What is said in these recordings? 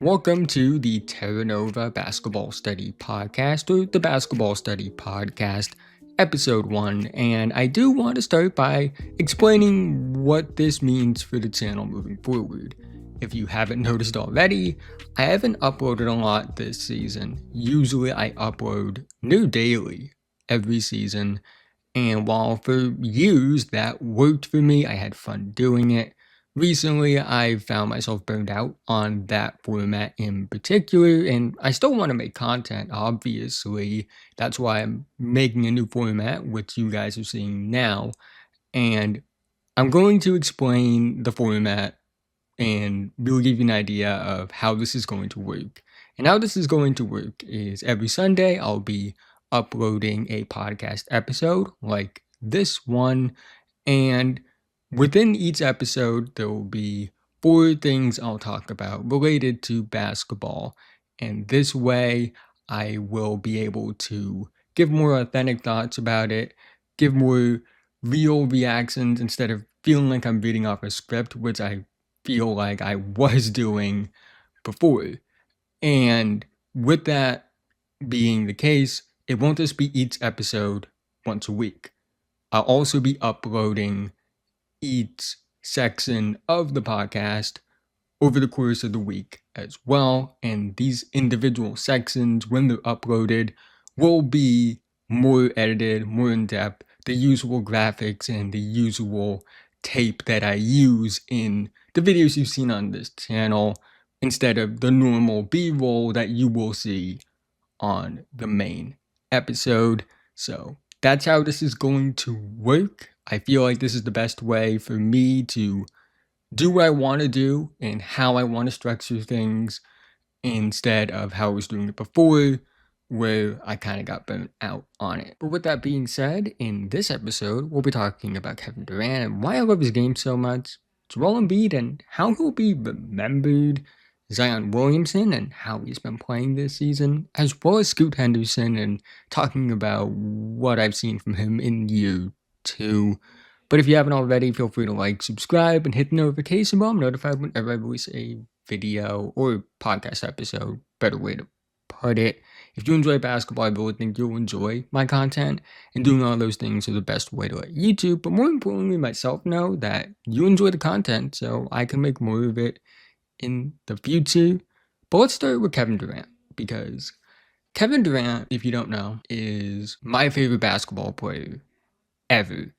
Welcome to the Terranova Basketball Study podcast, or the Basketball Study podcast, episode 1. And I do want to start by explaining what this means for the channel moving forward. If you haven't noticed already, I haven't uploaded a lot this season. Usually I upload new daily every season. And while for years that worked for me, I had fun doing it. Recently, I found myself burned out on that format in particular, and I still want to make content, obviously. That's why I'm making a new format, which you guys are seeing now. And I'm going to explain the format and really give you an idea of how this is going to work. And how this is going to work is every Sunday, I'll be uploading a podcast episode like this one. And within each episode, there will be 4 things I'll talk about related to basketball. And this way, I will be able to give more authentic thoughts about it, give more real reactions instead of feeling like I'm reading off a script, which I feel like I was doing before. And with that being the case, it won't just be each episode once a week. I'll also be uploading each section of the podcast over the course of the week as well. And these individual sections, when they're uploaded, will be more edited, more in depth, the usual graphics and the usual tape that I use in the videos you've seen on this channel, instead of the normal B-roll that you will see on the main episode. So that's how this is going to work. I feel like this is the best way for me to do what I want to do and how I want to structure things, instead of how I was doing it before, where I kind of got burnt out on it. But with that being said, in this episode, we'll be talking about Kevin Durant and why I love his game so much, Joel Embiid and how he'll be remembered, Zion Williamson and how he's been playing this season, as well as Scoot Henderson and talking about what I've seen from him in year 2. But if you haven't already, feel free to like, subscribe, and hit the notification bell. I'm notified whenever I release a video or podcast episode, better way to put it. If you enjoy basketball, I really think you'll enjoy my content, and doing all those things are the best way to let YouTube, but more importantly myself, know that you enjoy the content so I can make more of it in the future. But let's start with Kevin Durant, because Kevin Durant, if you don't know, is my favorite basketball player ever.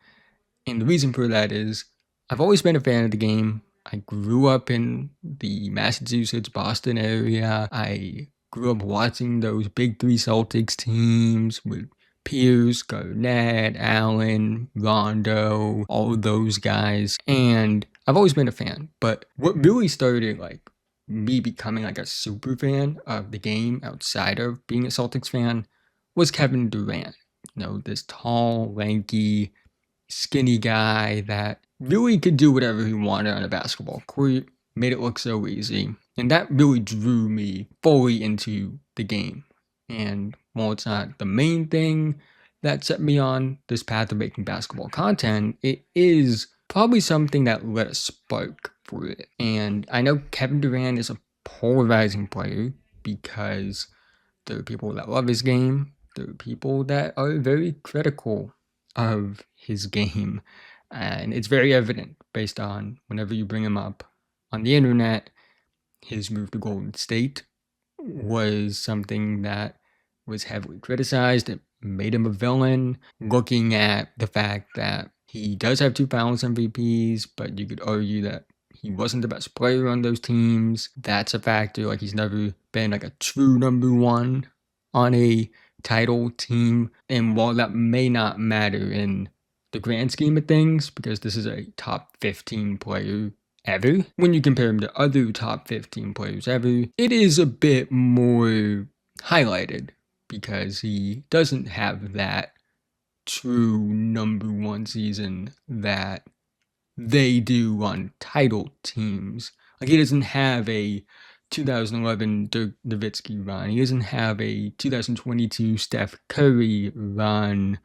And the reason for that is I've always been a fan of the game. I grew up in the Massachusetts, Boston area. I grew up watching those Big 3 Celtics teams with Pierce, Garnett, Allen, Rondo, all of those guys. And I've always been a fan. But what really started me becoming a super fan of the game outside of being a Celtics fan was Kevin Durant. This tall, lanky, skinny guy that really could do whatever he wanted on a basketball court, made it look so easy. And that really drew me fully into the game. And while it's not the main thing that set me on this path of making basketball content, it is probably something that lit a spark for it. And I know Kevin Durant is a polarizing player because there are people that love his game, there are people that are very critical of his game, and it's very evident based on whenever you bring him up on the internet. His move to Golden State was something that was heavily criticized. It made him a villain. Looking at the fact that he does have 2 Finals MVPs, but you could argue that he wasn't the best player on those teams. That's a factor. He's never been a true number 1 on a title team. And while that may not matter in the grand scheme of things, because this is a top 15 player ever, when you compare him to other top 15 players ever, it is a bit more highlighted because he doesn't have that true number 1 season that they do on title teams. He doesn't have a 2011 Dirk Nowitzki run. He doesn't have a 2022 Steph Curry run,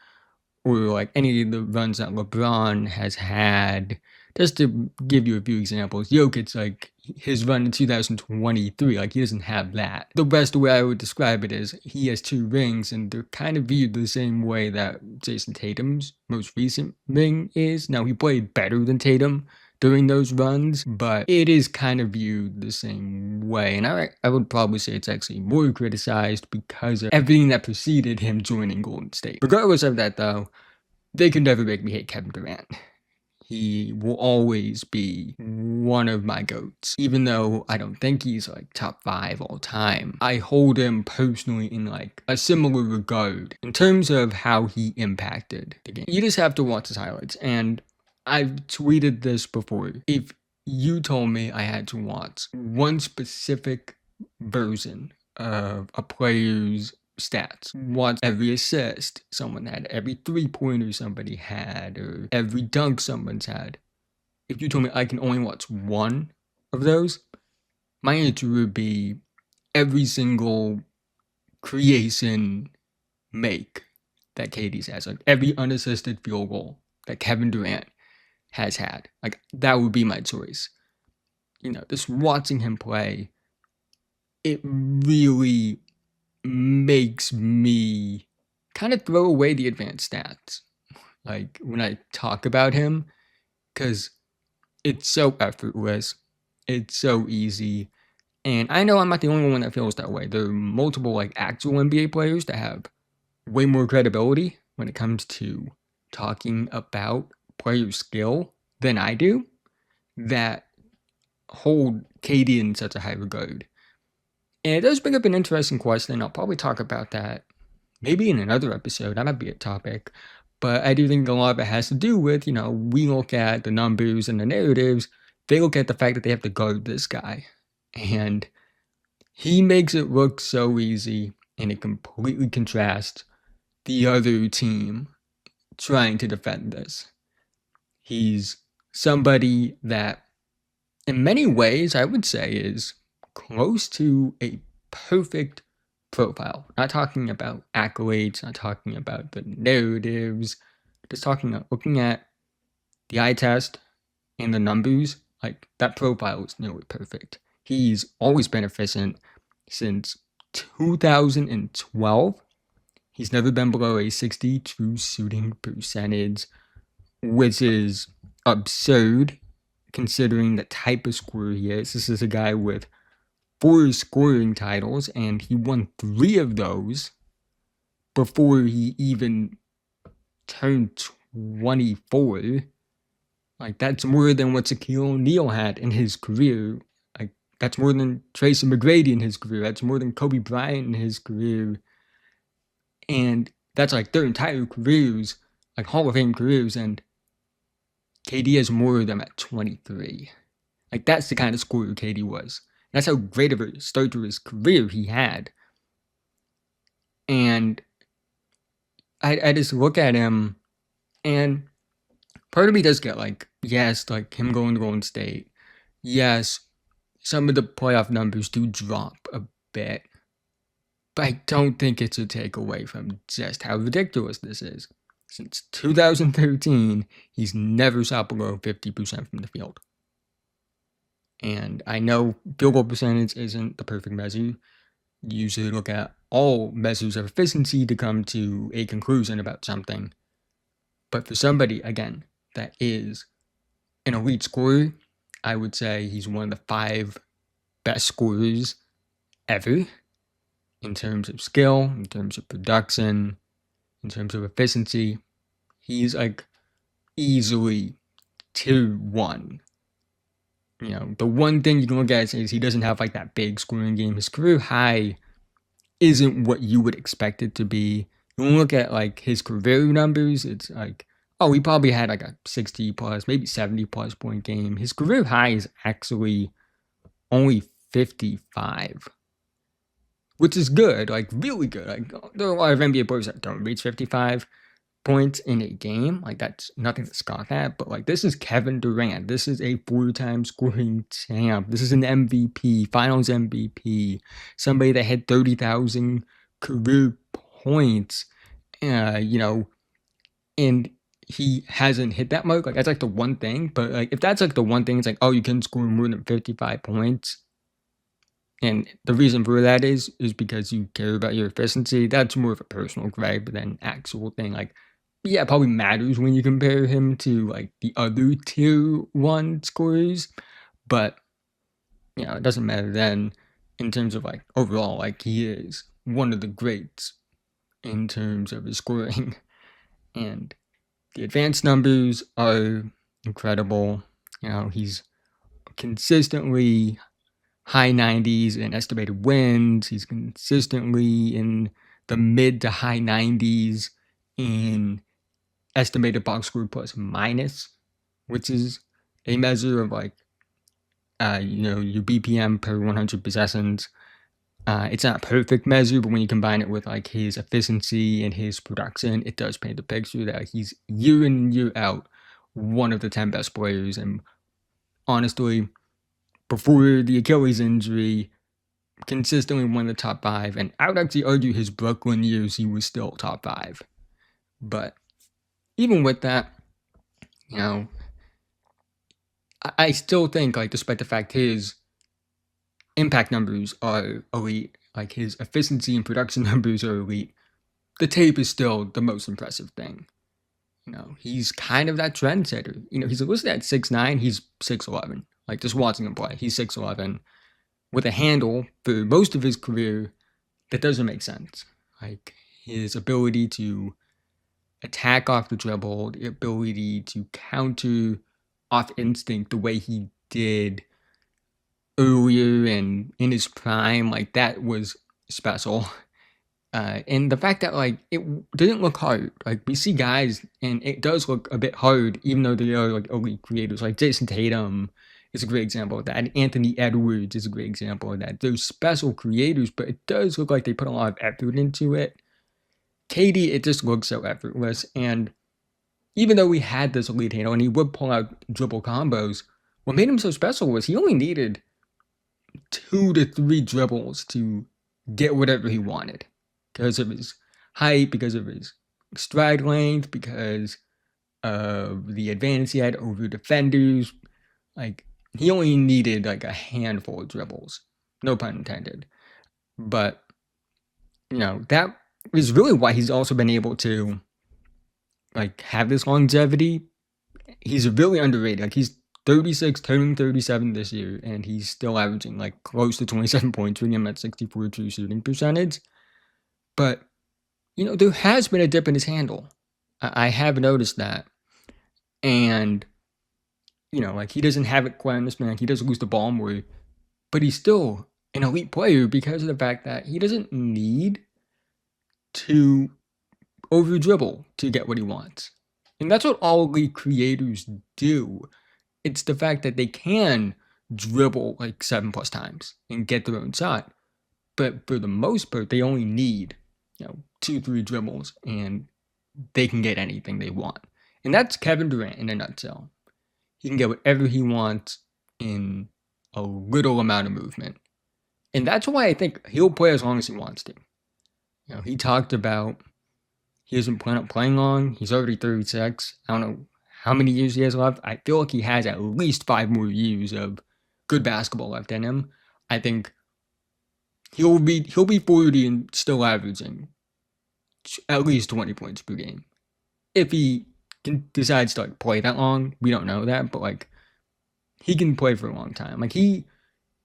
or any of the runs that LeBron has had. Just to give you a few examples, Jokic, his run in 2023. Like, he doesn't have that. The best way I would describe it is he has 2 rings, and they're kind of viewed the same way that Jason Tatum's most recent ring is. Now, he played better than Tatum during those runs, but it is kind of viewed the same way. And I would probably say it's actually more criticized because of everything that preceded him joining Golden State. Regardless of that, though, they can never make me hate Kevin Durant. He will always be one of my GOATs. Even though I don't think he's like top 5 all time, I hold him personally in like a similar regard in terms of how he impacted the game. You just have to watch his highlights. And I've tweeted this before. If you told me I had to watch one specific version of a player's stats, watch every assist someone had, every 3-pointer somebody had, or every dunk someone's had, if you told me I can only watch one of those, my answer would be every single creation make that KD's has, like every unassisted field goal that Kevin Durant has had. Like, that would be my choice. You know, just watching him play, it really makes me kind of throw away the advanced stats, like when I talk about him, because it's so effortless, it's so easy. And I know I'm not the only one that feels that way. There are multiple like actual NBA players that have way more credibility when it comes to talking about player skill than I do, that hold KD in such a high regard. And it does bring up an interesting question. I'll probably talk about that maybe in another episode. That might be a topic. But I do think a lot of it has to do with, you know, we look at the numbers and the narratives. They look at the fact that they have to guard this guy. And he makes it look so easy, and it completely contrasts the other team trying to defend this. He's somebody that, in many ways, I would say is close to a perfect profile. Not talking about accolades, not talking about the narratives, just talking about looking at the eye test and the numbers. Like, that profile is nearly perfect. He's always been efficient since 2012. He's never been below a 60 true shooting percentage, which is absurd considering the type of scorer he is. This is a guy with 4 scoring titles, and he won 3 of those before he even turned 24. Like, that's more than what Shaquille O'Neal had in his career. Like, that's more than Tracy McGrady in his career. That's more than Kobe Bryant in his career. And that's like their entire careers, like Hall of Fame careers, and KD has more of them at 23. Like, that's the kind of scorer KD was. That's how great of a start to his career he had. And I just look at him, and part of me does get like, yes, like him going to Golden State. Yes, some of the playoff numbers do drop a bit. But I don't think it's a takeaway from just how ridiculous this is. Since 2013, he's never shot below 50% from the field. And I know field goal percentage isn't the perfect measure. You usually look at all measures of efficiency to come to a conclusion about something. But for somebody, again, that is an elite scorer, I would say he's one of the 5 best scorers ever in terms of skill, in terms of production, in terms of efficiency. He's like easily tier 1. You know, the one thing you can look at is he doesn't have like that big scoring game. His career high isn't what you would expect it to be. You look at like his career numbers, it's like, oh, he probably had like a 60 plus, maybe 70 plus point game. His career high is actually only 55, which is good, like really good. Like, there are a lot of NBA players that don't reach 55 points in a game. Like, that's nothing to scoff at, but like, this is Kevin Durant. This is a 4-time scoring champ. This is an MVP, finals MVP, somebody that had 30,000 career points, you know, and he hasn't hit that mark. Like, that's like the one thing. But like, if that's like the one thing, it's like, oh, you can score more than 55 points. And the reason for that is because you care about your efficiency. That's more of a personal gripe than actual thing. Like, yeah, it probably matters when you compare him to like the other tier one scorers, but it doesn't matter then in terms of like overall. Like, he is one of the greats in terms of his scoring, and the advanced numbers are incredible. He's consistently high 90s in estimated wins. He's consistently in the mid to high 90s in estimated box score plus minus, which is a measure of like, your BPM per 100 possessions. It's not a perfect measure, but when you combine it with like his efficiency and his production, it does paint the picture that he's year in and year out one of the 10 best players. And honestly, before the Achilles injury, consistently one of the top 5. And I would actually argue his Brooklyn years, he was still top 5. But even with that, I still think, like, despite the fact his impact numbers are elite, like his efficiency and production numbers are elite, the tape is still the most impressive thing. He's kind of that trendsetter. He's listed at 6'9", he's 6'11". Like, just watching him play, he's 6'11", with a handle for most of his career that doesn't make sense. Like, his ability to attack off the dribble, the ability to counter off instinct the way he did earlier and in his prime, like, that was special. And the fact that, like, it didn't look hard. Like, we see guys, and it does look a bit hard, even though they are, like, elite creators. Like, Jason Tatum is a great example of that. And Anthony Edwards is a great example of that. They're special creators, but it does look like they put a lot of effort into it. KD, it just looks so effortless. And even though we had this elite handle and he would pull out dribble combos, what made him so special was he only needed 2 to 3 dribbles to get whatever he wanted. Because of his height, because of his stride length, because of the advantage he had over defenders. Like, he only needed like a handful of dribbles. No pun intended. But, that is really why he's also been able to, like, have this longevity. He's really underrated. Like, he's 36, turning 37 this year, and he's still averaging like close to 27 points, putting him at 64 true shooting percentage. But, there has been a dip in his handle. I have noticed that. And, like, he doesn't have it quite on this man. Like, he does lose the ball more. But he's still an elite player because of the fact that he doesn't need to over dribble to get what he wants. And that's what all elite creators do. It's the fact that they can dribble like 7+ times and get their own shot. But for the most part, they only need 2-3 dribbles and they can get anything they want. And that's Kevin Durant in a nutshell. He can get whatever he wants in a little amount of movement. And that's why I think he'll play as long as he wants to. He talked about he doesn't plan on playing long. He's already 36. I don't know how many years he has left. I feel like he has at least 5 more years of good basketball left in him. I think he'll be 40 and still averaging at least 20 points per game. If he decides to like play that long, we don't know that, but like he can play for a long time. Like he's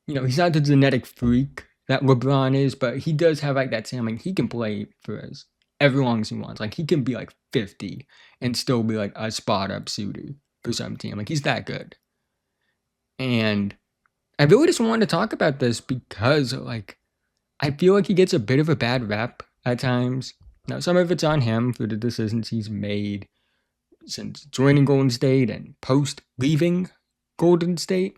not the genetic freak that LeBron is, but he does have like that same, like he can play for as long as he wants. Like he can be like 50 and still be like a spot up shooter for some team. Like he's that good. And I really just wanted to talk about this because like I feel like he gets a bit of a bad rep at times. Now some of it's on him for the decisions he's made since joining Golden State and post leaving Golden State.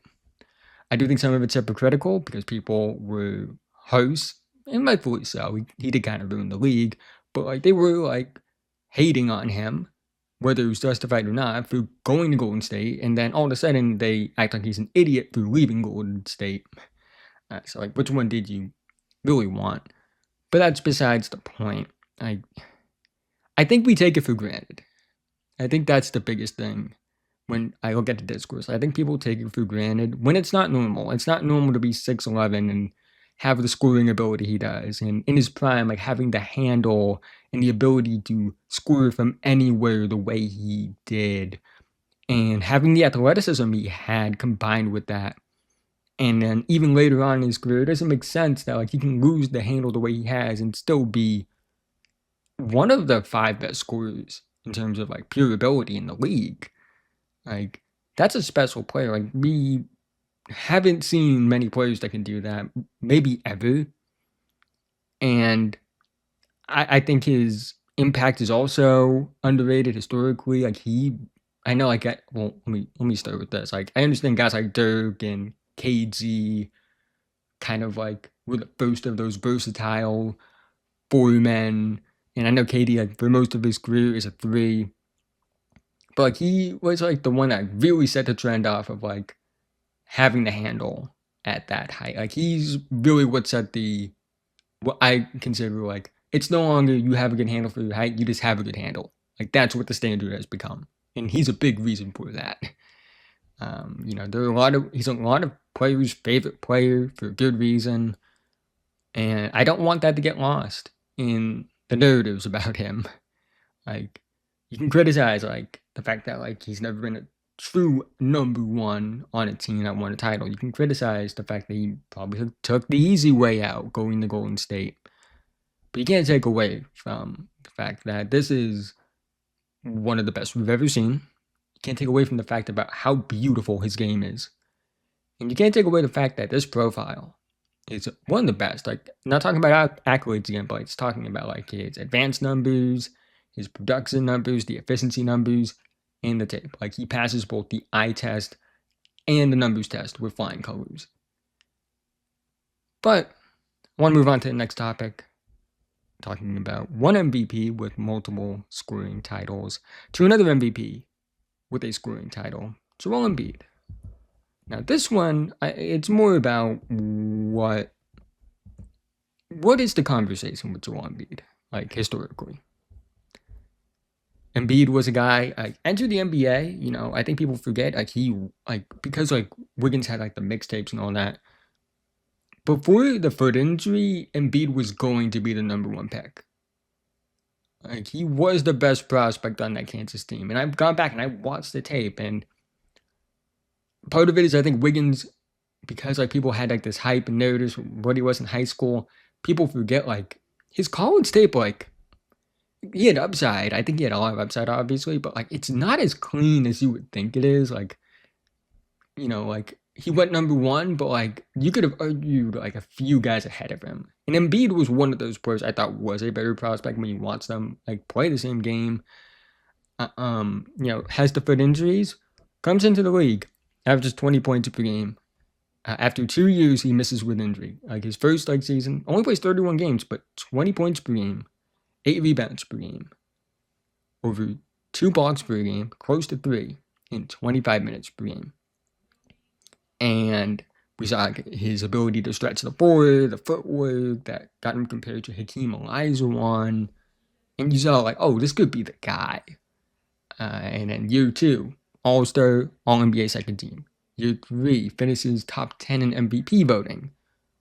I do think some of it's hypocritical because people were hosts, and rightfully so. He did kind of ruin the league, but like they were like hating on him, whether it was justified or not, for going to Golden State, and then all of a sudden they act like he's an idiot for leaving Golden State. So like, which one did you really want? But that's besides the point. I think we take it for granted. I think that's the biggest thing when I look at the discourse. I think people take it for granted when it's not normal. It's not normal to be 6'11" and have the scoring ability he does. And in his prime, like having the handle and the ability to score from anywhere the way he did. And having the athleticism he had combined with that. And then even later on in his career, it doesn't make sense that like he can lose the handle the way he has and still be one of the 5 best scorers in terms of like pure ability in the league. Like that's a special player. Like we haven't seen many players that can do that, maybe ever. And I think his impact is also underrated historically. Like I know like well, let me start with this. Like I understand guys like Dirk and KG kind of like were the first of those versatile 4 men. And I know KD like for most of his career is a 3. But like he was like the one that really set the trend off of like having the handle at that height. Like he's really what set what I consider like it's no longer you have a good handle for your height, you just have a good handle. Like that's what the standard has become. And he's a big reason for that. There are he's a lot of players' favorite player for good reason. And I don't want that to get lost in the narratives about him. Like you can criticize like the fact that like he's never been a true number 1 on a team that won a title. You can criticize the fact that he probably took the easy way out going to Golden State. But you can't take away from the fact that this is one of the best we've ever seen. You can't take away from the fact about how beautiful his game is. And you can't take away the fact that this profile is one of the best. Like, not talking about accolades again, but it's talking about like his advanced numbers, his production numbers, the efficiency numbers, and the tape. Like he passes both the eye test and the numbers test with flying colors. But I want to move on to the next topic, talking about one MVP with multiple scoring titles to another MVP with a scoring title, Joel Embiid. Now this one, it's more about what is the conversation with Joel Embiid, like historically. Embiid was a guy like entered the NBA. I think people forget because like Wiggins had like the mixtapes and all that. Before the foot injury, Embiid was going to be the number 1 pick. Like he was the best prospect on that Kansas team, and I've gone back and I watched the tape, and part of it is I think Wiggins, because like people had like this hype and narratives what he was in high school. People forget like his college tape like. He had upside. I think he had a lot of upside, obviously, but like it's not as clean as you would think it is. Like, like he went number 1, but like you could have argued like a few guys ahead of him. And Embiid was one of those players I thought was a better prospect when you watch them like play the same game. Has the foot injuries, comes into the league, averages 20 points per game. After 2 years, he misses with injury. Like his first season, only plays 31 games, but 20 points per game. 8 rebounds per game, over 2 blocks per game, close to 3, in 25 minutes per game. And we saw his ability to stretch the floor, the footwork that got him compared to Hakeem Olajuwon. And you saw like, oh, this could be the guy. And then year 2, All-Star, All-NBA second team. Year 3, finishes top 10 in MVP voting,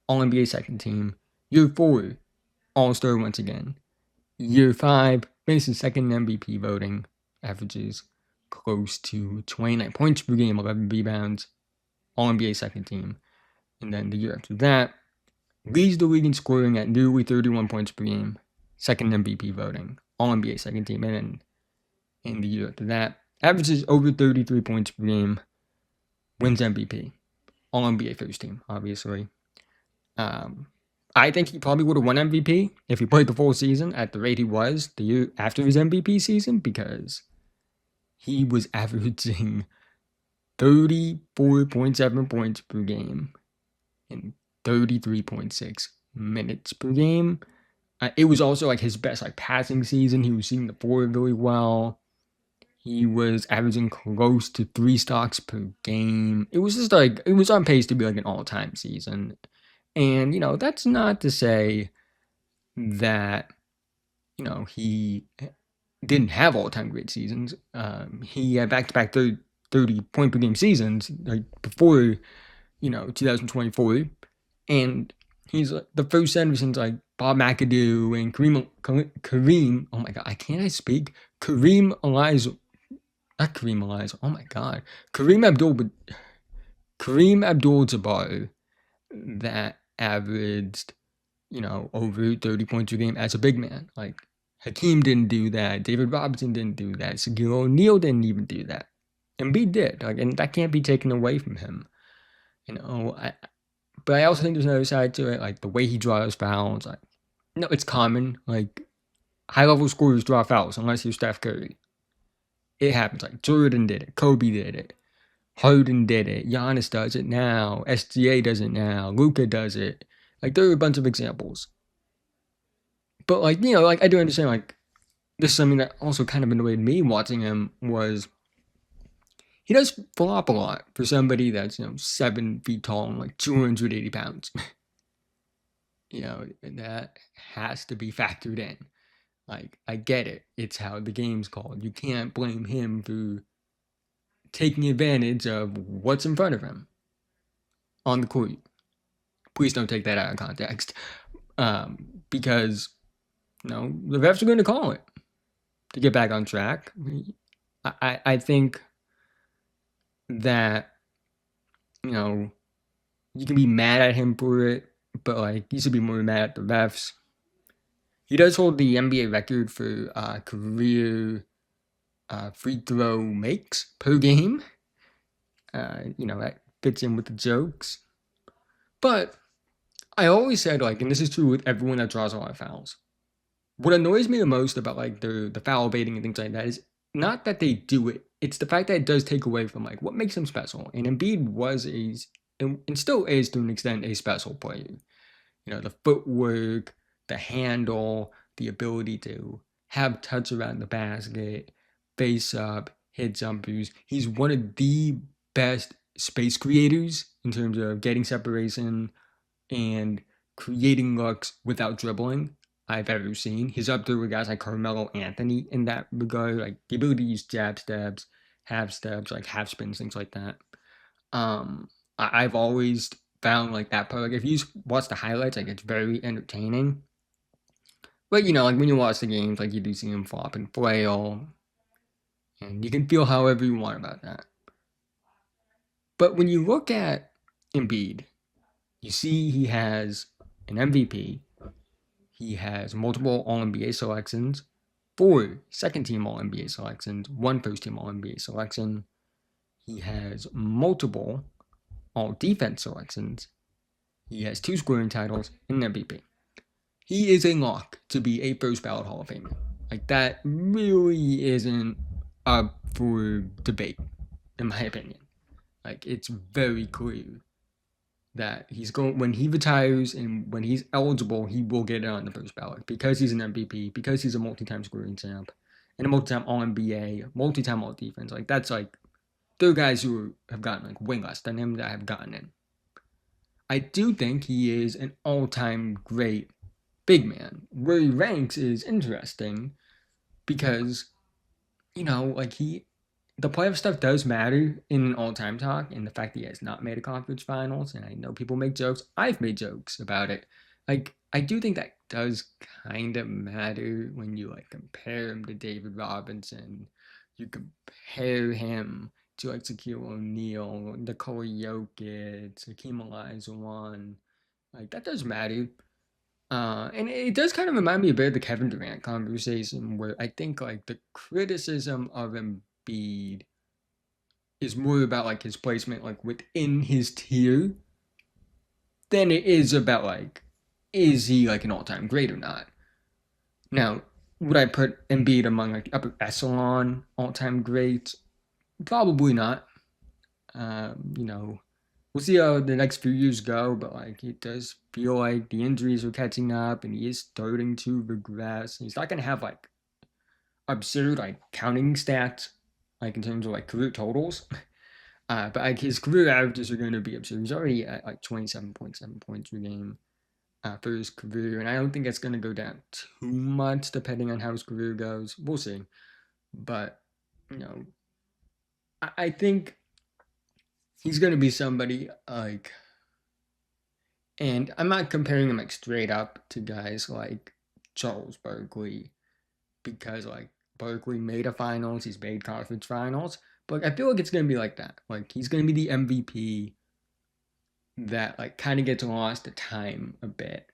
All-NBA second team. Year 4, All-Star once again. Year 5, finishes second in MVP voting, averages close to 29 points per game, 11 rebounds, All-NBA second team. And then the year after that, leads the league in scoring at nearly 31 points per game, second in MVP voting, All-NBA second team. And then in the year after that, averages over 33 points per game, wins MVP, All-NBA first team, obviously. I think he probably would have won MVP if he played the full season at the rate he was the year after his MVP season, because he was averaging 34.7 points per game in 33.6 minutes per game. It was also like his best like passing season. He was seeing the floor really well. He was averaging close to 3 stocks per game. It was just like it was on pace to be like an all-time season. And, that's not to say that, he didn't have all-time great seasons. He had back-to-back 30-point per game seasons like before 2024, and he's like the first center since like Bob McAdoo and Kareem. Oh my god, I can't speak. Kareem Eliza, not Kareem Eliza. Oh my god, Kareem Abdul-Jabbar that averaged over 30 points a game as a big man. Like Hakeem didn't do that. David Robinson didn't do that. Shaquille O'Neal didn't even do that. Embiid did. Like, and that can't be taken away from him. But I also think there's another side to it, like the way he draws fouls. Like, it's common. Like high-level scorers draw fouls unless you're Steph Curry. It happens. Like Jordan did it. Kobe did it. Harden did it. Giannis does it now. SGA does it now. Luka does it. Like there are a bunch of examples. But like I do understand. Like this is something that also kind of annoyed me watching him was he does flop a lot for somebody that's 7 feet tall and like 280 pounds. That has to be factored in. Like I get it. It's how the game's called. You can't blame him for taking advantage of what's in front of him on the court. Please don't take that out of context, because the refs are going to call it to get back on track. I think that you can be mad at him for it, but like you should be more mad at the refs. He does hold the NBA record for career free throw makes per game. That fits in with the jokes. But I always said, like, and this is true with everyone that draws a lot of fouls, what annoys me the most about like the foul baiting and things like that is not that they do it. It's the fact that it does take away from like what makes him special. And Embiid was and still is to an extent a special player. The footwork, the handle, the ability to have touch around the basket, face up, hit jumpers. He's one of the best space creators in terms of getting separation and creating looks without dribbling I've ever seen. He's up there with guys like Carmelo Anthony in that regard, like the ability to use jab steps, half steps, like half spins, things like that. I've always found like that part, like if you watch the highlights, like it's very entertaining. But like when you watch the games, like you do see him flop and flail, and you can feel however you want about that. But when you look at Embiid, you see he has an MVP. He has multiple All-NBA selections, 4 second-team All-NBA selections, 1 first-team All-NBA selection. He has multiple All-Defense selections. He has 2 scoring titles and an MVP. He is a lock to be a first-ballot Hall of Famer. Like, that really isn't up for debate, in my opinion. Like, it's very clear that he's going, when he retires and when he's eligible, he will get it on the first ballot because he's an MVP, because he's a multi-time scoring champ, and a multi-time All-NBA, multi-time All-Defense. Like, that's like, there are guys who have gotten like way less than him that have gotten in. I do think he is an all-time great big man. Where he ranks is interesting because, like the playoff stuff does matter in an all-time talk, and the fact that he has not made a conference finals, and I know people make jokes. I've made jokes about it. Like, I do think that does kind of matter when you, like, compare him to David Robinson. You compare him to, like, Shaquille O'Neal, Nikola Jokic, Hakeem Olajuwon. Like, that does matter. And it does kind of remind me a bit of the Kevin Durant conversation, where I think, like, the criticism of Embiid is more about, like, his placement, like, within his tier than it is about, like, is he, like, an all-time great or not? Now, would I put Embiid among, like, upper echelon all-time greats? Probably not. We'll see how the next few years go, but like it does feel like the injuries are catching up and he is starting to regress. He's not going to have like absurd like counting stats, like in terms of like career totals, but like his career averages are going to be absurd. He's already at like 27.7 points per game. for his career, and I don't think it's going to go down too much depending on how his career goes. We'll see. But, you know, I think he's going to be somebody like, and I'm not comparing him like straight up to guys like Charles Barkley, because like Barkley made a finals, he's made conference finals, but like, I feel like it's going to be like that. Like he's going to be the MVP that like kind of gets lost to time a bit.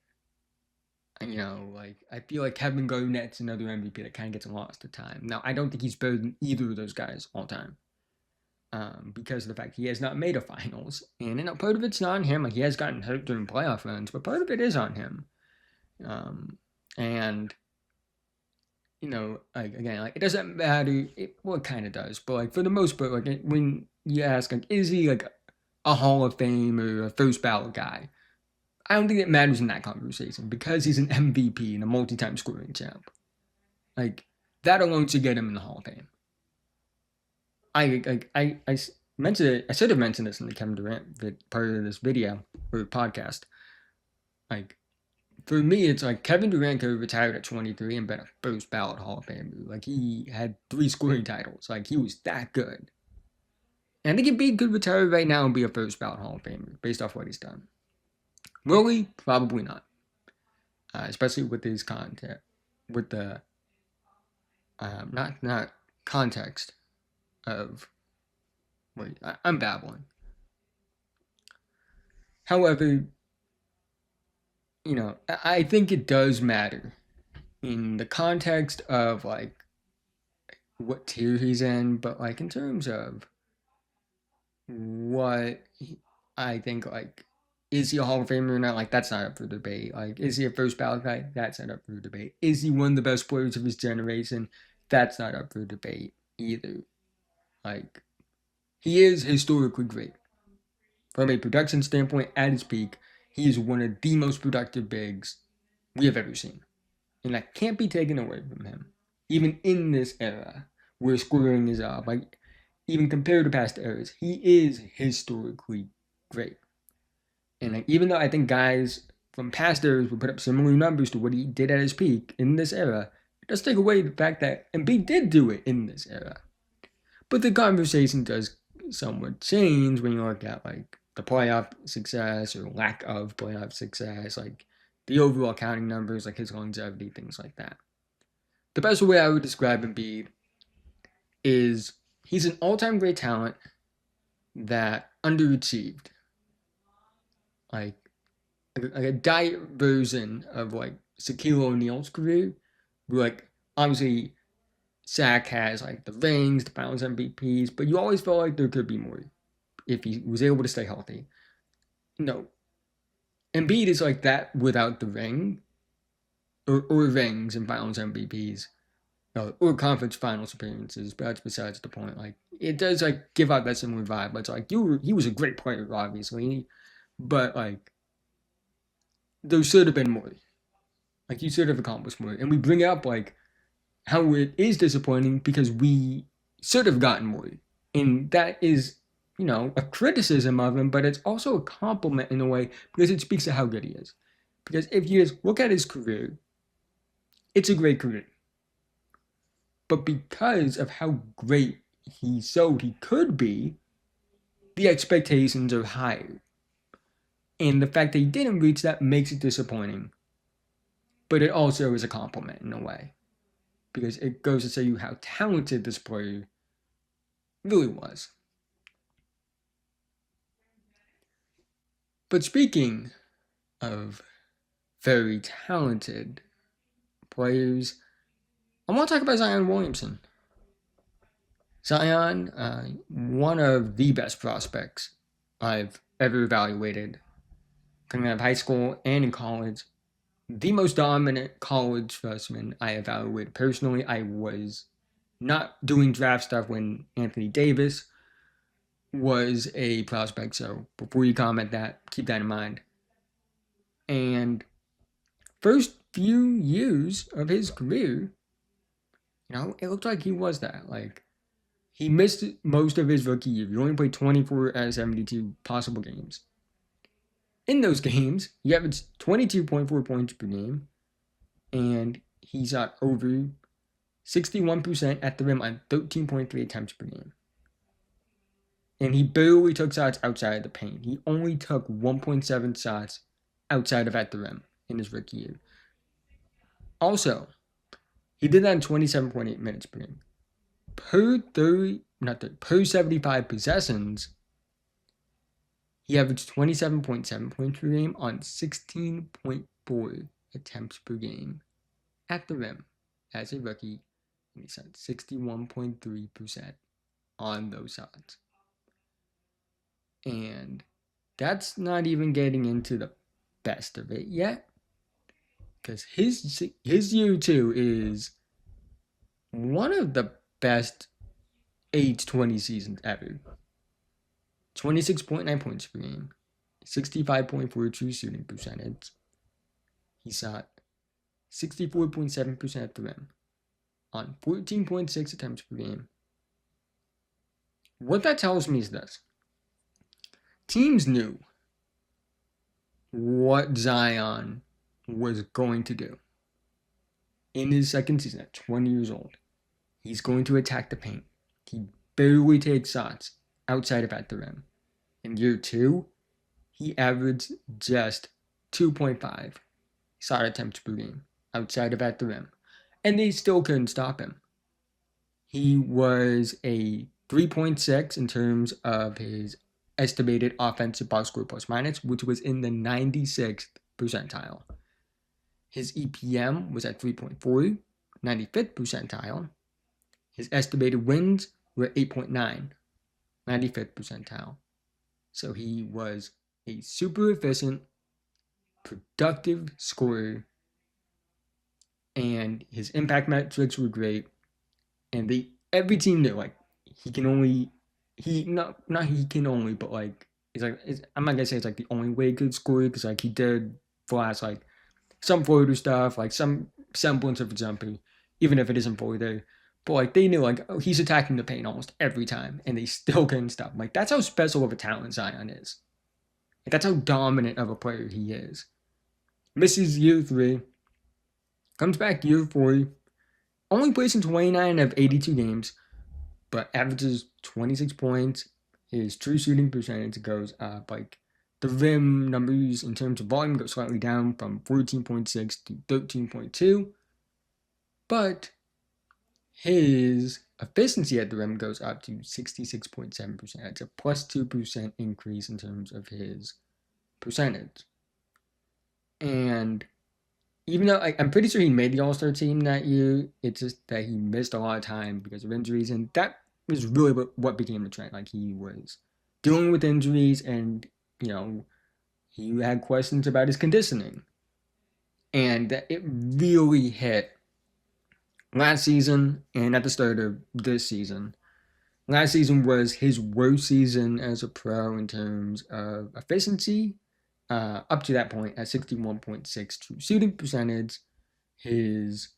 You know, like I feel like Kevin Garnett's another MVP that kind of gets lost to time. Now, I don't think he's better than either of those guys all time, because of the fact he has not made a finals, and you know, part of it's not on him. Like he has gotten hurt during playoff runs, but part of it is on him. And you know, like again, like it doesn't matter. Well, it kind of does, but like for the most part, like when you ask, like, is he like a Hall of Fame or a first ballot guy? I don't think it matters in that conversation because he's an MVP and a multi-time scoring champ. Like that alone should get him in the Hall of Fame. I mentioned it. I should have mentioned this in the Kevin Durant part of this video or podcast. Like for me, it's like Kevin Durant could have retired at 23 and been a first ballot Hall of Famer. Like he had 3 scoring titles. Like he was that good. And I think Embiid could retire right now and be a first ballot Hall of Famer based off what he's done. Will he? Probably not. Especially with his content, with the not context of. Wait, I'm babbling. However, you know, I think it does matter in the context of like what tier he's in, but like in terms of what I think, like, is he a Hall of Famer or not? Like, that's not up for debate. Like, is he a first ballot guy? That's not up for debate. Is he one of the best players of his generation? That's not up for debate either. Like, he is historically great. From a production standpoint, at his peak, he is one of the most productive bigs we have ever seen. And that can't be taken away from him. Even in this era, where scoring is up, like, even compared to past eras, he is historically great. And like, even though I think guys from past eras would put up similar numbers to what he did at his peak in this era, it does take away the fact that Embiid did do it in this era. But the conversation does somewhat change when you look at like the playoff success or lack of playoff success, like the overall counting numbers, like his longevity, things like that. The best way I would describe Embiid is he's an all-time great talent that underachieved. Like a diet version of like Shaquille O'Neal's career, where like obviously Shaq has like the rings, the Finals MVPs, but you always felt like there could be more if he was able to stay healthy. No, Embiid is like that without the ring, or rings and Finals MVPs, or conference Finals appearances. But that's besides the point. Like it does like give out that similar vibe. But it's like he was a great player, obviously, but like there should have been more. Like you should have accomplished more. And we bring up like how it is disappointing because we should have gotten more. And that is, you know, a criticism of him, but it's also a compliment in a way because it speaks to how good he is. Because if you just look at his career, it's a great career. But because of how great he showed he could be, the expectations are higher. And the fact that he didn't reach that makes it disappointing. But it also is a compliment in a way. Because it goes to show you how talented this player really was. But speaking of very talented players, I want to talk about Zion Williamson. Zion, one of the best prospects I've ever evaluated coming out of high school and in college. The most dominant college freshman I evaluated personally. I was not doing draft stuff when Anthony Davis was a prospect, so before you comment that, keep that in mind. And first few years of his career, you know, it looked like he was that. Like, he missed most of his rookie year. He only played 24 out of 72 possible games. In those games, he averaged 22.4 points per game, and he shot over 61% at the rim on 13.3 attempts per game. And he barely took shots outside of the paint. He only took 1.7 shots outside of at the rim in his rookie year. Also, he did that in 27.8 minutes per game. Per 75 possessions, he averaged 27.7 points per game on 16.4 attempts per game at the rim as a rookie, and he shot 61.3% on those shots. And that's not even getting into the best of it yet, because his year 2 is one of the best age 20 seasons ever. 26.9 points per game, 65.4 true shooting percentage. He shot 64.7% at the rim on 14.6 attempts per game. What that tells me is this. Teams knew what Zion was going to do. In his second season at 20 years old, he's going to attack the paint. He barely takes shots outside of at the rim. In year 2, he averaged just 2.5 shot attempts per game outside of at the rim. And they still couldn't stop him. He was a 3.6 in terms of his estimated offensive box score plus minus, which was in the 96th percentile. His EPM was at 3.4, 95th percentile. His estimated wins were 8.9, 95th percentile. So he was a super efficient, productive scorer, and his impact metrics were great. And every team knew, like, he can only, but like, I'm not gonna say it's like the only way he could score, because like he did flash like some floater stuff, like some semblance of a jumper, even if it isn't fully there. But like they knew, like, oh, he's attacking the paint almost every time, and they still couldn't stop him. Like, that's how special of a talent Zion is. Like, that's how dominant of a player he is. Misses year 3, comes back year 4, only plays in 29 of 82 games, but averages 26 points. His true shooting percentage goes up. Like, the rim numbers in terms of volume go slightly down from 14.6 to 13.2, but his efficiency at the rim goes up to 66.7%. It's a plus 2% increase in terms of his percentage. And even though I'm pretty sure he made the All-Star team that year, it's just that he missed a lot of time because of injuries, and that was really what became the trend. Like, he was dealing with injuries, and, you know, he had questions about his conditioning. And it really hit last season and at the start of this season. Last season was his worst season as a pro in terms of efficiency. Up to that point, at 61.6 true shooting percentage, his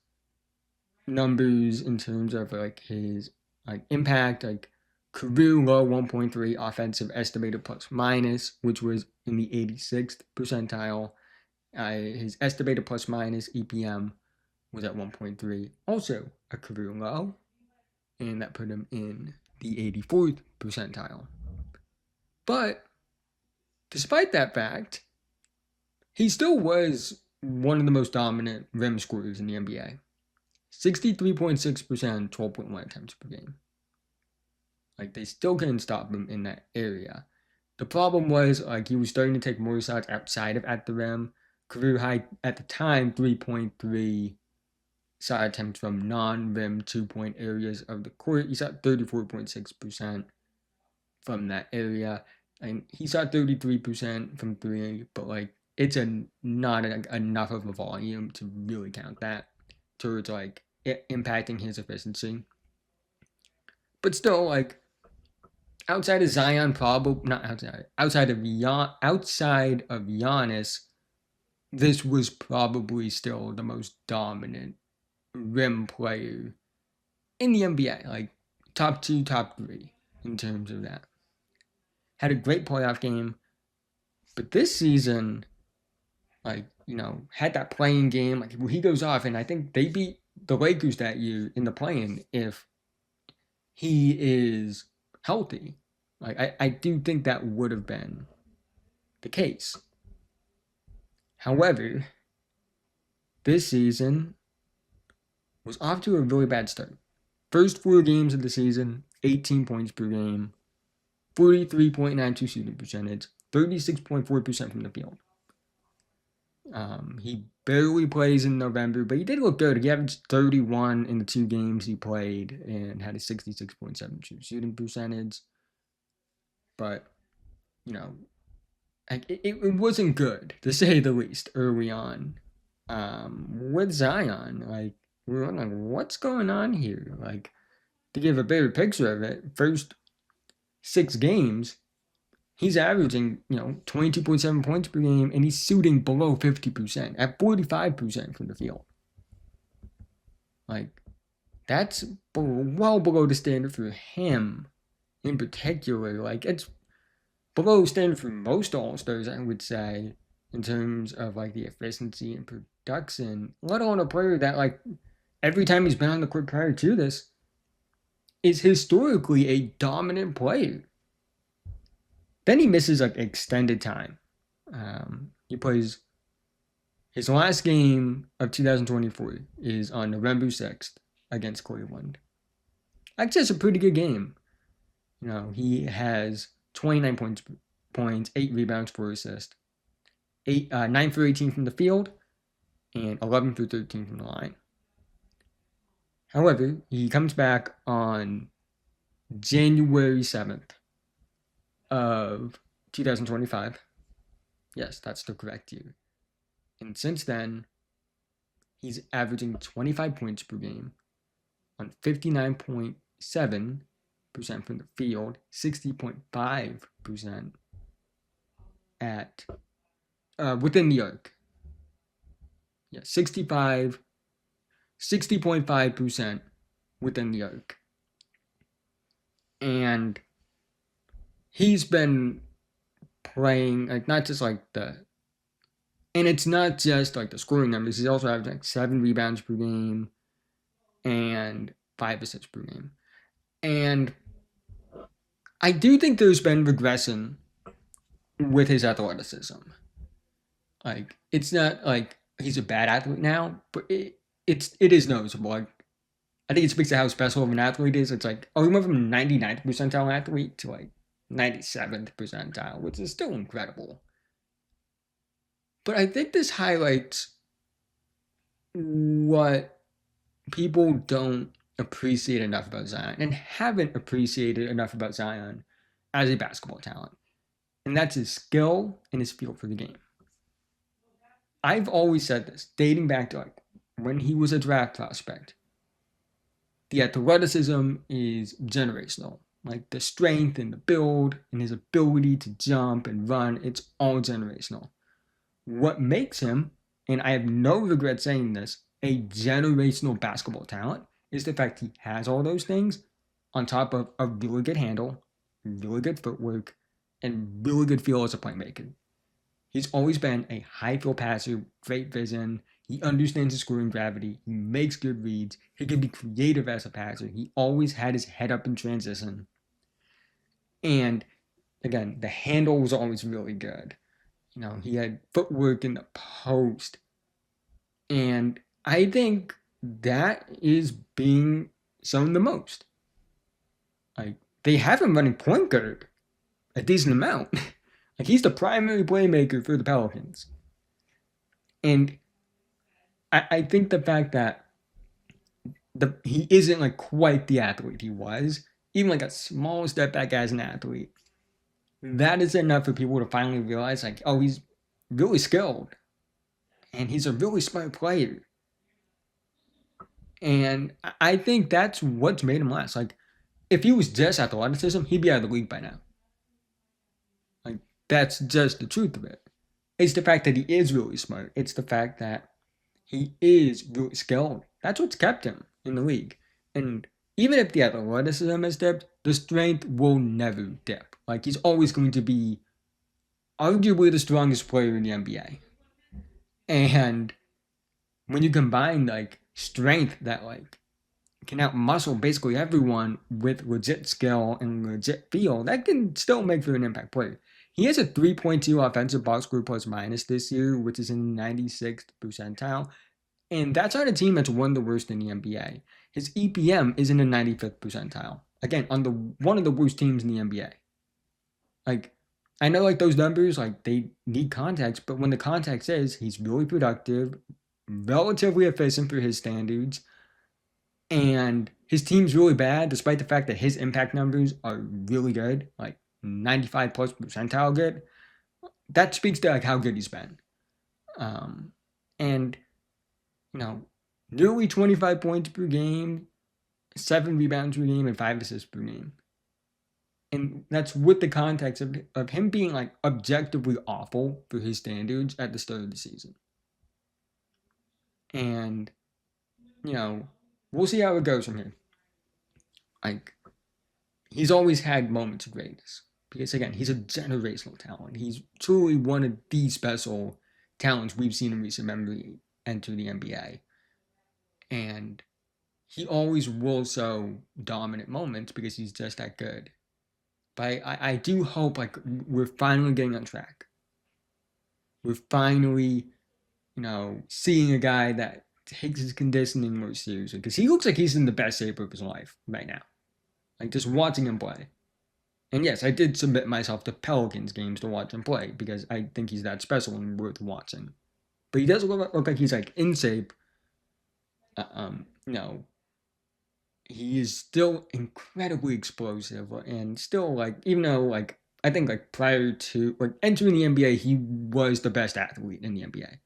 numbers in terms of like his like impact, like career low 1.3 offensive estimated plus minus, which was in the 86th percentile. His estimated plus minus EPM was at 1.3, also a career low, and that put him in the 84th percentile. But despite that fact, he still was one of the most dominant rim scorers in the NBA. 63.6%, 12.1 attempts per game. Like, they still couldn't stop him in that area. The problem was, like, he was starting to take more shots outside of at the rim. Career high at the time, 3.3 shot attempts from non-rim 2-point areas of the court. He shot 34.6% from that area. And he shot 33% from 3, but like, it's not enough of a volume to really count that towards like impacting his efficiency. But still, like, outside of Zion, outside of Giannis, this was probably still the most dominant rim player in the NBA. Like, top 2, top 3 in terms of that. Had a great playoff game. But this season, had that playing game. Like, he goes off, and I think they beat the Lakers that year in the play-in if he is healthy. Like, I do think that would have been the case. However, this season was off to a really bad start. First 4 games of the season, 18 points per game, 43.92 shooting percentage, 36.4% from the field. He barely plays in November, but he did look good. He averaged 31 in the 2 games he played and had a 66.7 shooting percentage. But, it wasn't good, to say the least, early on. With Zion, we were like, what's going on here? To give a better picture of it, first 6 games, he's averaging, 22.7 points per game, and he's shooting below 50%, at 45% from the field. That's well below the standard for him in particular. It's below standard for most All-Stars, I would say, in terms of, the efficiency and production, let alone a player that, every time he's been on the court prior to this, is historically a dominant player. Then he misses, extended time. He plays his last game of 2024 is on November 6th against Cleveland. That's just a pretty good game. He has 29 points, 8 rebounds, 4 assists, 9 for 18 from the field, and 11 for 13 from the line. However, he comes back on January 7th of 2025. Yes, that's the correct year. And since then, he's averaging 25 points per game on 59.7% from the field, 60.5% at within the arc. Yeah, 60.5% within the arc. And he's been playing, not just and it's not just the scoring numbers. He's also averaging 7 rebounds per game and 5 assists per game. And I do think there's been regression with his athleticism. It's not he's a bad athlete now, but it is noticeable. I think it speaks to how special of an athlete is. It's he went from 99th percentile athlete to 97th percentile, which is still incredible. But I think this highlights what people don't appreciate enough about Zion and haven't appreciated enough about Zion as a basketball talent. And that's his skill and his feel for the game. I've always said this, dating back to when he was a draft prospect. The athleticism is generational. The strength and the build and his ability to jump and run, it's all generational. What makes him, and I have no regret saying this, a generational basketball talent is the fact he has all those things on top of a really good handle, really good footwork, and really good feel as a playmaker. He's always been a high field passer, great vision. He understands his scoring gravity. He makes good reads. He can be creative as a passer. He always had his head up in transition. And again, the handle was always really good. He had footwork in the post. And I think that is being shown the most. They have him running point guard a decent amount. He's the primary playmaker for the Pelicans. And I think the fact that he isn't quite the athlete he was, even a small step back as an athlete, that is enough for people to finally realize he's really skilled and he's a really smart player. And I think that's what's made him last. If he was just athleticism, he'd be out of the league by now. That's just the truth of it. It's the fact that he is really smart. It's the fact that he is really skilled. That's what's kept him in the league. And even if the athleticism has dipped, the strength will never dip. He's always going to be arguably the strongest player in the NBA. And when you combine like strength that like can outmuscle basically everyone with legit skill and legit feel, that can still make for an impact player. He has a 3.2 offensive box score plus minus this year, which is in the 96th percentile. And that's on a team that's one of the worst in the NBA. His EPM is in the 95th percentile. Again, on the one of the worst teams in the NBA. Like, I know like those numbers, like they need context, but when the context is he's really productive, relatively efficient for his standards, and his team's really bad, despite the fact that his impact numbers are really good, like 95 plus percentile good. That speaks to like how good he's been. And you know, nearly 25 points per game, 7 rebounds per game, and 5 assists per game. And that's with the context of him being like objectively awful for his standards at the start of the season. And, you know, we'll see how it goes from here. Like, he's always had moments of greatness. Because, again, he's a generational talent. He's truly one of the special talents we've seen in recent memory enter the NBA. And he always will show dominant moments because he's just that good. But I do hope like we're finally getting on track. We're finally, you know, seeing a guy that takes his conditioning more seriously because he looks like he's in the best shape of his life right now. Like just watching him play. And yes, I did submit myself to Pelicans games to watch him play because I think he's that special and worth watching. But he does look like he's like in shape. You know, he is still incredibly explosive and still like even though like I think like prior to like entering the NBA he was the best athlete in the NBA.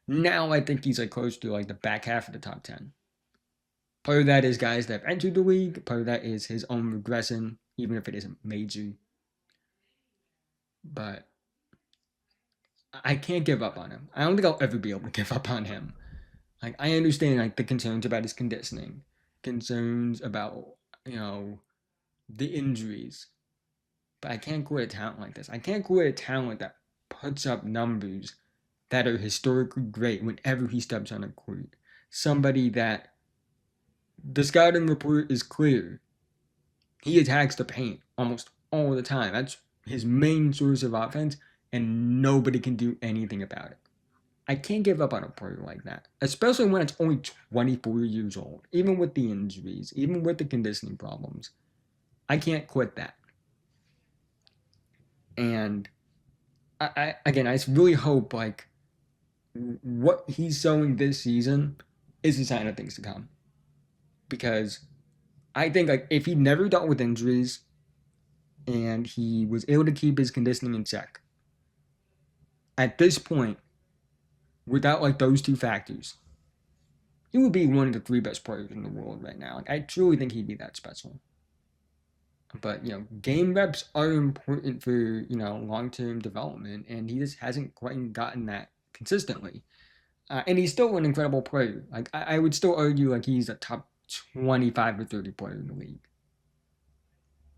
Now I think he's like close to like the back half of the top 10. Part of that is guys that have entered the league. Part of that is his own regression, even if it isn't major. But I can't give up on him. I don't think I'll ever be able to give up on him. Like I understand like the concerns about his conditioning, concerns about you know the injuries. But I can't quit a talent like this. I can't quit a talent that puts up numbers that are historically great whenever he steps on a court. Somebody that the scouting report is clear. He attacks the paint almost all the time. That's his main source of offense, and nobody can do anything about it. I can't give up on a player like that, especially when it's only 24 years old, even with the injuries, even with the conditioning problems. I can't quit that. And I again, I really hope like what he's showing this season is a sign of things to come. Because I think like if he never dealt with injuries and he was able to keep his conditioning in check, at this point, without like those two factors, he would be one of the 3 best players in the world right now. Like, I truly think he'd be that special. But you know, game reps are important for long-term development, and he just hasn't quite gotten that consistently. And he's still an incredible player. Like I would still argue like he's a top 25 or 30 player in the league.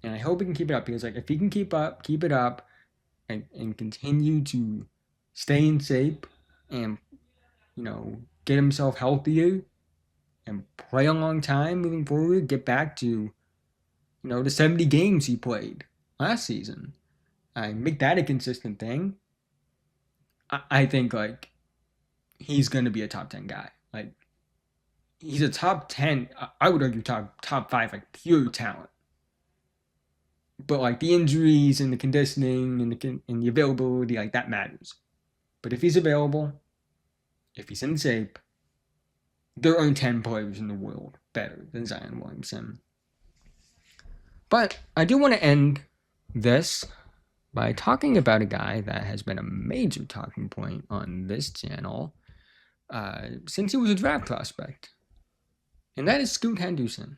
And I hope he can keep it up because like if he can keep it up, and continue to stay in shape and get himself healthier and play a long time moving forward, get back to the 70 games he played last season. I make that a consistent thing. I think like he's gonna be a top 10 guy. Like he's a top 10. I would argue top 5 like pure talent. But like the injuries and the conditioning and the availability, like that matters. But if he's available, if he's in shape, there aren't 10 players in the world better than Zion Williamson. But I do want to end this by talking about a guy that has been a major talking point on this channel since he was a draft prospect. And that is Scoot Henderson.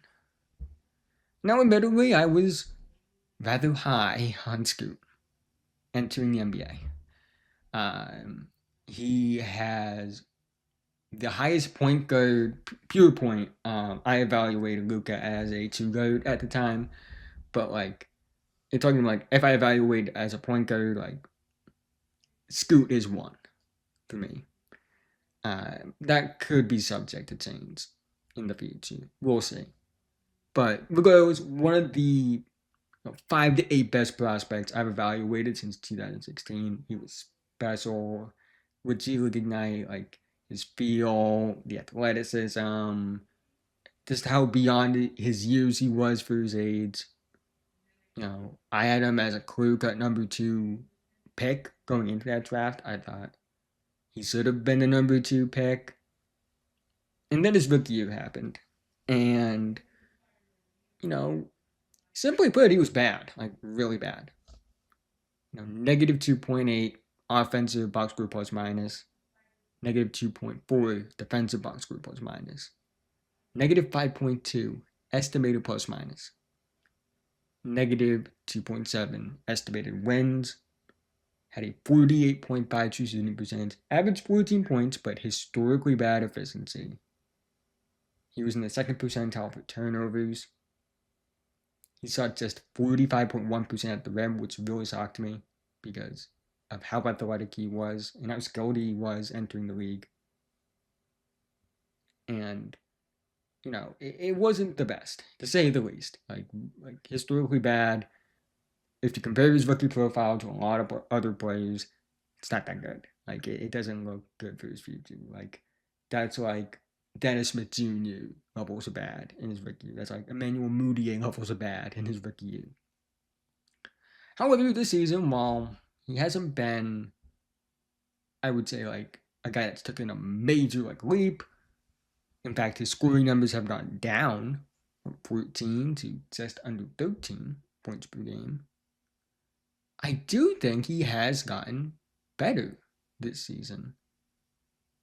Now, admittedly, I was rather high on Scoot entering the NBA. He has the highest point guard, pure point. I evaluated Luka as a 2 guard at the time, but like, it's talking like if I evaluate as a point guard, like Scoot is one for me. That could be subject to change in the future. We'll see. But regardless, one of the 5 to 8 best prospects I've evaluated since 2016. He was special. With G League Ignite, like his feel, the athleticism, just how beyond his years he was for his age. I had him as a clear-cut number 2 pick going into that draft. I thought he should have been the number 2 pick. And then his rookie year happened. And, simply put, he was bad, like really bad. Negative 2.8 offensive box score plus minus, negative 2.4 defensive box score plus minus, negative 5.2 estimated plus minus, negative 2.7 estimated wins, had a 48.5 true shooting percentage, averaged 14 points, but historically bad efficiency. He was in the second percentile for turnovers. He shot just 45.1% at the rim, which really shocked me because of how athletic he was and how skilled he was entering the league. And, it wasn't the best, to say the least. Like historically bad. If you compare his rookie profile to a lot of other players, it's not that good. Like, it doesn't look good for his future. Like, that's like Dennis Smith Jr. levels of bad in his rookie year. That's like Emmanuel Mudiay levels of bad in his rookie year. However, this season, while he hasn't been, I would say, like a guy that's taken a major leap. In fact, his scoring numbers have gone down from 14 to just under 13 points per game. I do think he has gotten better this season.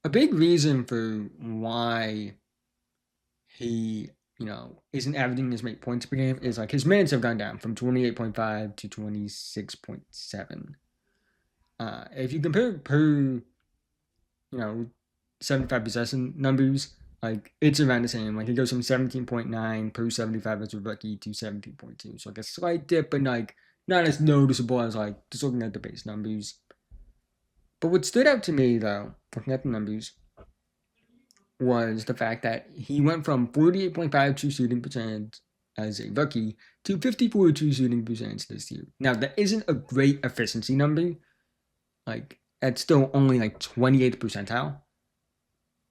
A big reason for why he, isn't averaging as many points per game is like his minutes have gone down from 28.5 to 26.7. If you compare per, 75 possession numbers, like it's around the same. Like he goes from 17.9 per 75 as a rookie to 17.2. So like a slight dip, but like not as noticeable as like just looking at the base numbers. But what stood out to me though, looking at the numbers, was the fact that he went from 48.5 true shooting percentage as a rookie to 54 true shooting percentage this year. Now that isn't a great efficiency number. Like that's still only like 28th percentile.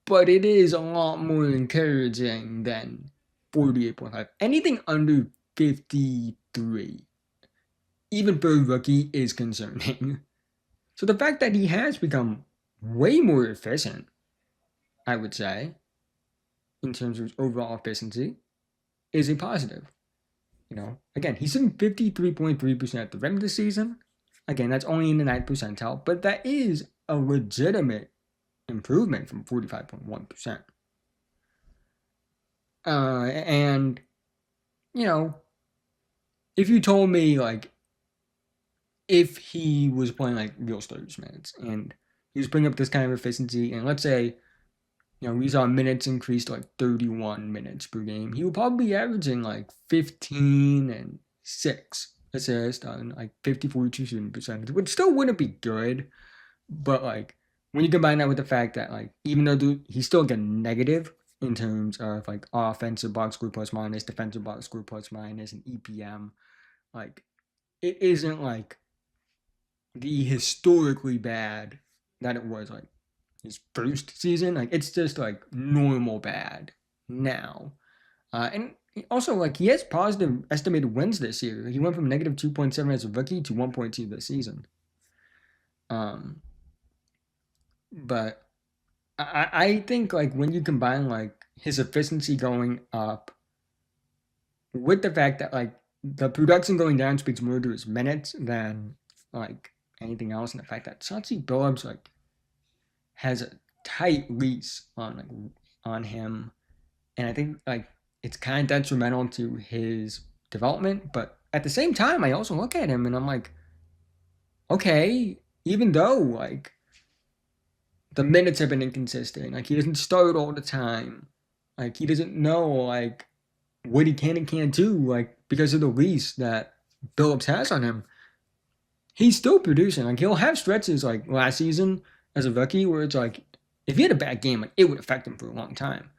But it is a lot more encouraging than 48.5. Anything under 53, even for a rookie, is concerning. So the fact that he has become way more efficient, I would say, in terms of overall efficiency, is a positive. Again, he's in 53.3% at the rim this season. Again, that's only in the 9th percentile, but that is a legitimate improvement from 45.1%. And, if you told me, like, if he was playing, like, real starters minutes, and he was putting up this kind of efficiency, and let's say, we saw minutes increase to, like, 31 minutes per game, he would probably be averaging, like, 15 and 6 assists on, like, 54 shooting percentage, which still wouldn't be good, but, like, when you combine that with the fact that, like, even though he's still getting negative in terms of, like, offensive box score plus minus, defensive box score plus minus, and EPM, like, it isn't, like, the historically bad that it was, like, his first season. Like, it's just, like, normal bad now. And also, like, he has positive estimated wins this year. He went from negative 2.7 as a rookie to 1.2 this season. But I think, like, when you combine, like, his efficiency going up with the fact that, like, the production going down speaks more to his minutes than, like, anything else, and the fact that Chauncey Billups, like, has a tight leash on him, and I think, like, it's kind of detrimental to his development, but at the same time, I also look at him, and I'm like, okay, even though, like, the minutes have been inconsistent. Like, he doesn't start all the time. Like, he doesn't know, like, what he can and can't do, like, because of the leash that Billups has on him. he's still producing. Like he'll have stretches like last season as a rookie where it's like if he had a bad game, like it would affect him for a long time.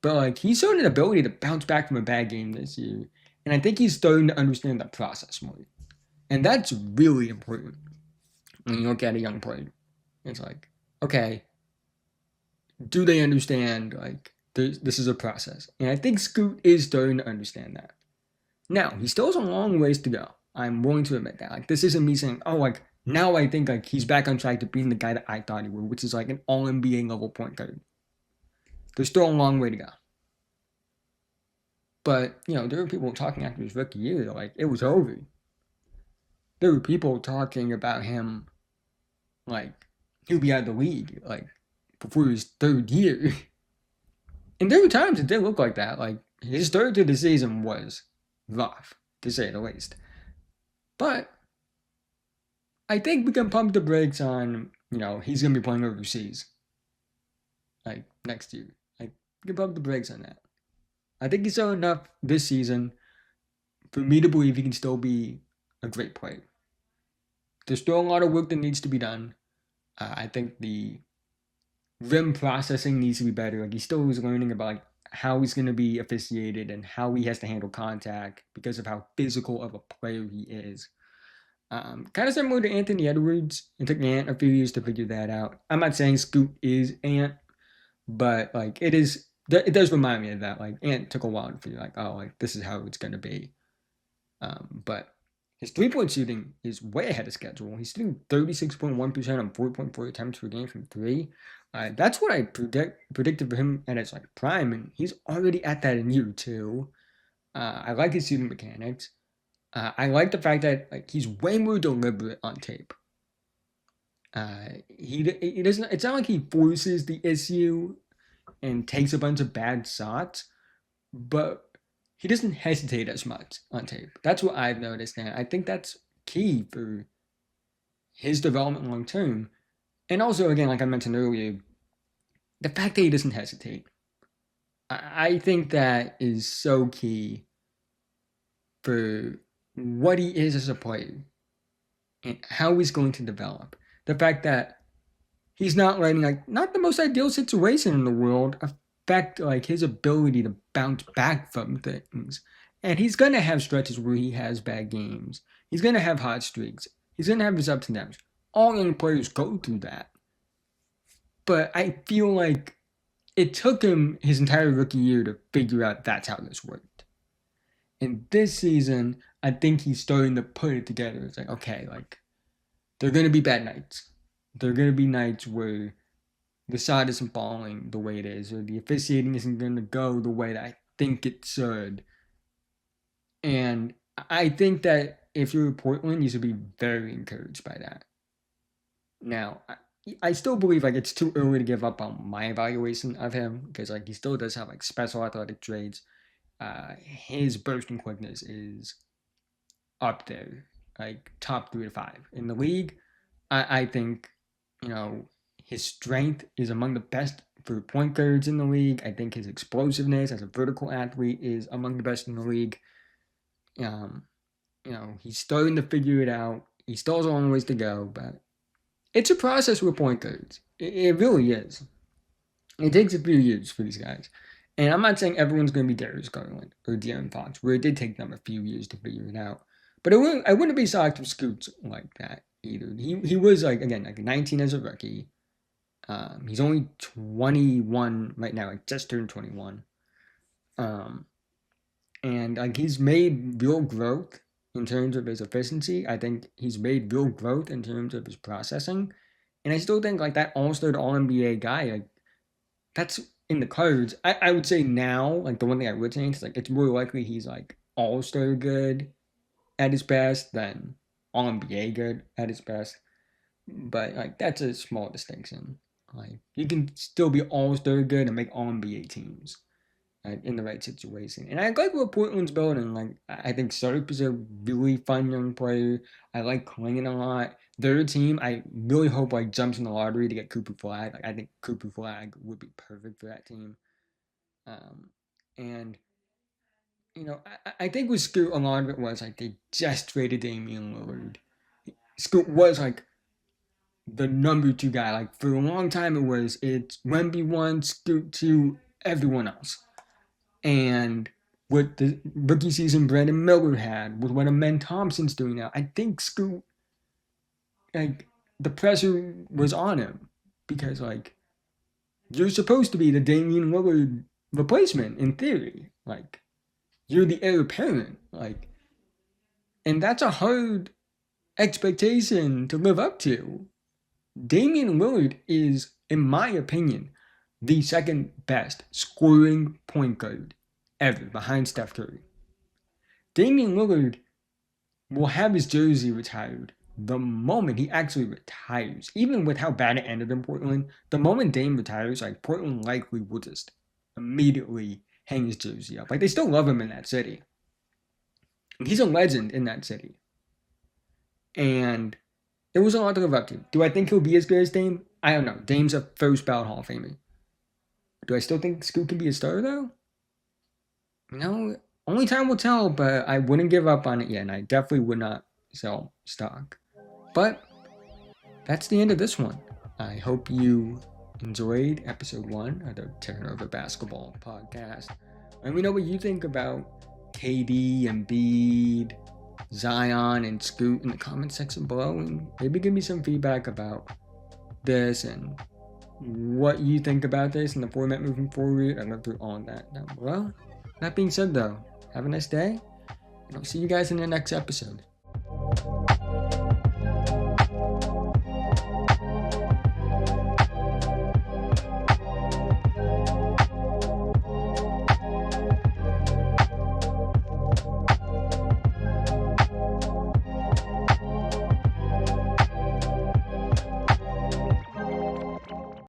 But like he's shown an ability to bounce back from a bad game this year, and I think he's starting to understand that process more. And that's really important when you look at a young player. It's like, okay, do they understand like this is a process? And I think Scoot is starting to understand that. Now he still has a long ways to go. I'm willing to admit that. Like this isn't me saying, oh, like now I think like he's back on track to being the guy that I thought he would, which is like an all NBA level point guard. There's still a long way to go. But there were people talking after his rookie year, like it was over. There were people talking about him like he'll be out of the league like before his third year. And there were times it did look like that. Like his third to the season was rough, to say the least. But I think we can pump the brakes on, he's gonna be playing overseas. Like next year. Like we can pump the brakes on that. I think he's done enough this season for me to believe he can still be a great player. There's still a lot of work that needs to be done. I think the rim processing needs to be better. Like he still is learning about like how he's going to be officiated and how he has to handle contact because of how physical of a player he is. Kind of similar to Anthony Edwards. It took Ant a few years to figure that out. I'm not saying Scoot is Ant, but like it does remind me of that. Like Ant took a while to figure like, oh, like this is how it's going to be. But his 3-point shooting is way ahead of schedule. He's shooting 36.1% on 4.4 attempts per game from three. That's what I predicted for him at his like prime, and he's already at that in year two. I like his shooting mechanics. I like the fact that like he's way more deliberate on tape. He doesn't. It's not like he forces the issue and takes a bunch of bad shots, but he doesn't hesitate as much on tape. That's what I've noticed, and I think that's key for his development long term. And also, again, like I mentioned earlier, the fact that he doesn't hesitate, I think that is so key for what he is as a player and how he's going to develop. The fact that he's not letting like not the most ideal situation in the world affect like his ability to bounce back from things. And he's gonna have stretches where he has bad games. He's gonna have hot streaks. He's gonna have his ups and downs. All young players go through that. But I feel like it took him his entire rookie year to figure out that's how this worked. And this season, I think he's starting to put it together. It's like, okay, like there are gonna be bad nights. There are gonna be nights where the shot isn't falling the way it is, or the officiating isn't going to go the way that I think it should. And I think that if you're Portland, you should be very encouraged by that. Now, I still believe like it's too early to give up on my evaluation of him because like he still does have like special athletic traits. His bursting quickness is up there, like top 3 to 5 in the league. I think his strength is among the best for point guards in the league. I think his explosiveness as a vertical athlete is among the best in the league. He's starting to figure it out. He still has a long ways to go, but it's a process with point guards. It really is. It takes a few years for these guys. And I'm not saying everyone's going to be Darius Garland or De'Aaron Fox, where it did take them a few years to figure it out. But I wouldn't be shocked if Scoot's like that either. He was like 19 as a rookie. He's only 21 right now, like just turned 21. And like he's made real growth in terms of his efficiency. I think he's made real growth in terms of his processing. And I still think like that all-star all-NBA guy, like that's in the cards. I would say now, like the one thing I would change is like it's more likely he's like all-star good at his best than all-NBA good at his best. But like that's a small distinction. Like you can still be all-star good and make all-NBA teams in the right situation. And I like what Portland's building. Like I think Sharp is a really fun young player. I like Klingon a lot. Their team, I really hope like jumps in the lottery to get Cooper Flag. Like I think Cooper Flag would be perfect for that team. And I think with Scoot, a lot of it was like they just traded Damian Lillard. Scoot was like the number 2 guy. Like for a long time it's Wemby 1, Scoot 2, everyone else. And with the rookie season Brandon Miller had, with what Amen Thompson's doing now, I think Scoot, like, the pressure was on him because, like, you're supposed to be the Damian Lillard replacement in theory. Like, you're the heir apparent. Like, and that's a hard expectation to live up to. Damian Lillard is, in my opinion, the second best scoring point guard ever behind Steph Curry. Damian Lillard will have his jersey retired the moment he actually retires. Even with how bad it ended in Portland, the moment Dame retires, like, Portland likely will just immediately hang his jersey up. Like, they still love him in that city. He's a legend in that city. And it was a lot to live up to. Do I think he'll be as good as Dame? I don't know. Dame's a first ballot Hall of Famer. Do I still think Scoot can be a star, though? No, only time will tell, but I wouldn't give up on it yet, and I definitely would not sell stock. But that's the end of this one. I hope you enjoyed episode 1 of the Terranova Basketball Podcast. Let me know what you think about KD, Embiid, Zion, and Scoot in the comment section below, and maybe give me some feedback about this and what you think about this and the format moving forward. I'd love to all of that down below. That being said, though, have a nice day, and I'll see you guys in the next episode.